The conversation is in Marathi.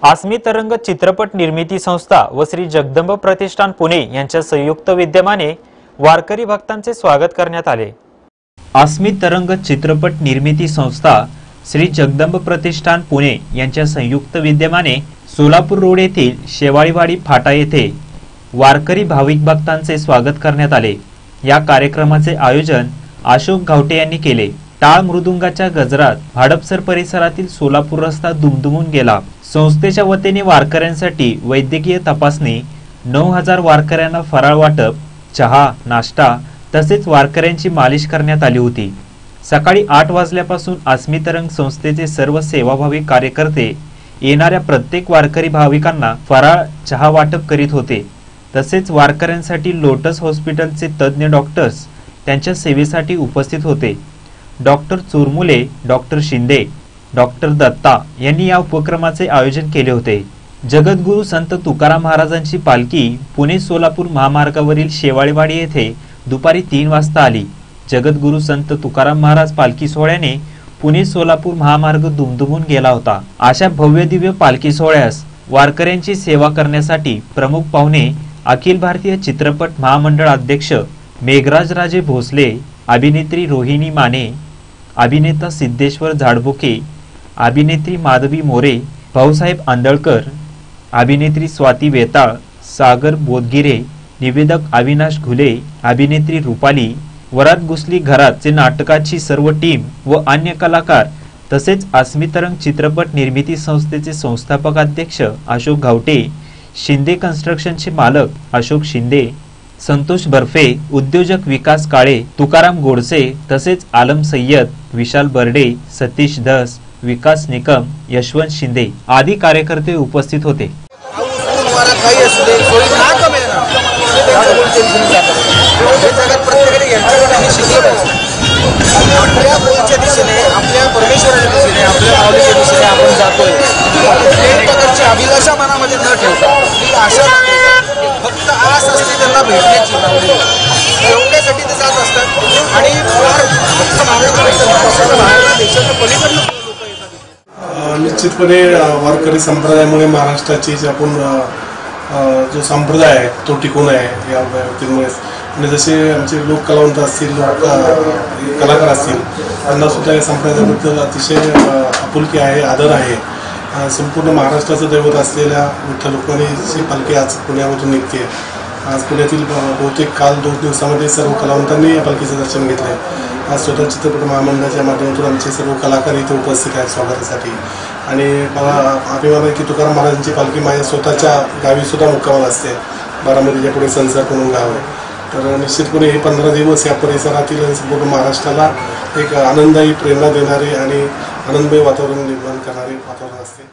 आसमी तरंग चित्रपट निर्मिती संस्था व श्री जगदंब प्रतिष्ठान पुणे यांच्या संयुक्त विद्यमाने वारकरी भक्तांचे स्वागत करण्यात आले। आसमी तरंग चित्रपट निर्मिती संस्था श्री जगदंब प्रतिष्ठान पुणे यांच्या संयुक्त विद्यमाने सोलापूर रोड येथील शेवाळीवाडी फाटा येथे वारकरी भाविक भक्तांचे स्वागत करण्यात आले। या कार्यक्रमाचे आयोजन अशोक घावटे यांनी केले। टाळ मृदुंगाच्या गजरात हडपसर परिसरातील सोलापूर रस्ता दुमदुमून गेला। संस्थेच्या वतीने वारकऱ्यांसाठी वैद्यकीय तपासणी, 9000 वारकऱ्यांना फराळ वाटप, चहा, नाश्ता तसेच वारकऱ्यांची मालिश करण्यात आली होती। सकाळी 8 वाजल्यापासून आसमी तरंग संस्थेचे सर्व सेवाभावी कार्यकर्ते येणाऱ्या प्रत्येक वारकरी भाविकांना फराळ, चहा वाटप करीत होते। तसेच वारकऱ्यांसाठी लोटस हॉस्पिटलचे तज्ञ डॉक्टर्स त्यांच्या सेवेसाठी उपस्थित होते। Doctor Churmule, doctor Shinde, doctor Datta यांनी या उपक्रमाचे आयोजन केले होते। जगद्गुरु संत तुकाराम महाराजांची पालखी पुणे सोलापूर महामार्गावरील शेवाळीवाडी येथे दुपारी 3 वाजता आली। जगद्गुरु संत तुकाराम महाराज पालखी सोहळ्याने पुणे सोलापूर महामार्ग दुमदुमून गेला होता। अशा भव्य दिव्य पालखी सोहळ्यास वारकऱ्यांची सेवा करण्यासाठी प्रमुख पाहुणे अखिल भारतीय चित्रपट महामंडळ अध्यक्ष मेघराज राजे भोसले, अभिनेत्री रोहिणी माने, अभिनेता सिद्धेश्वर झाडबुके, अभिनेत्री माधवी मोरे, भाऊसाहेब आंदळकर, अभिनेत्री स्वाती वेताळ, सागर बोधगिरे, निवेदक अविनाश घुले, अभिनेत्री रुपाली, वरात घुसली घरातचे नाटकाची सर्व टीम व अन्य कलाकार तसेच आसमी तरंग चित्रपट निर्मिती संस्थेचे संस्थापक अध्यक्ष अशोक घावटे, शिंदे कन्स्ट्रक्शनचे मालक अशोक शिंदे, संतोष बर्फे, उद्योजक विकास काळे, तुकाराम गोडसे तसेच आलम सय्यद, विशाल बर्डे, सतीश धस, विकास निकम, यशवंत शिंदे आदी कार्यकर्ते उपस्थित होते। आपल्या गोलच्या दिशेने, आपल्या परमेश्वराच्या दिशेने, आपल्या माऊलीच्या दिशेने आपण जातोय। कुठल्याही प्रकारची अभिलाषा मनामध्ये न ठेवता, आपली आशा न ठेवता, फक्त आस असते त्यांना भेटण्याची, एवढ्यासाठी ते जात असतात आणि फार फक्त महाराष्ट्राच्या देशाच्या पलीकडनं लोक येतात। निश्चितपणे वारकरी संप्रदायामुळे महाराष्ट्राची जी आपण जो संप्रदाय आहे तो टिकून आहे या व्यक्तींमुळे। आणि जसे आमचे लोक कलावंत असतील, कलाकार असतील, त्यांना सुद्धा या संप्रदायाबद्दल अतिशय आपुलकी आहे, आदर आहे। संपूर्ण महाराष्ट्राचं दैवत असलेल्या विठ्ठल रुक्मिणीची पालखी आज पुण्यामधून निघते। आज पुण्यातील बहुतेक काल 2 दिवसामध्ये सर्व कलावंतांनी या पालखीचं दर्शन घेतलं आहे। आज स्वतः चित्रपट महामंडळाच्या माध्यमातून आमचे सर्व कलाकार इथे उपस्थित आहेत स्वागतासाठी। आणि मला अभिमान आहे की तुकाराम महाराजांची पालखी माझ्या स्वतःच्या गावी सुद्धा मुक्कामाला असते, बारामतीच्या पुढे संसार म्हणून गाव आहे। तर निश्चितपणे हे 15 दिवस या परिसरातील आणि संपूर्ण महाराष्ट्राला एक आनंददायी, प्रेरणा देणारे आणि आनंदमय वातावरण निर्माण करणारे वातावरण असते।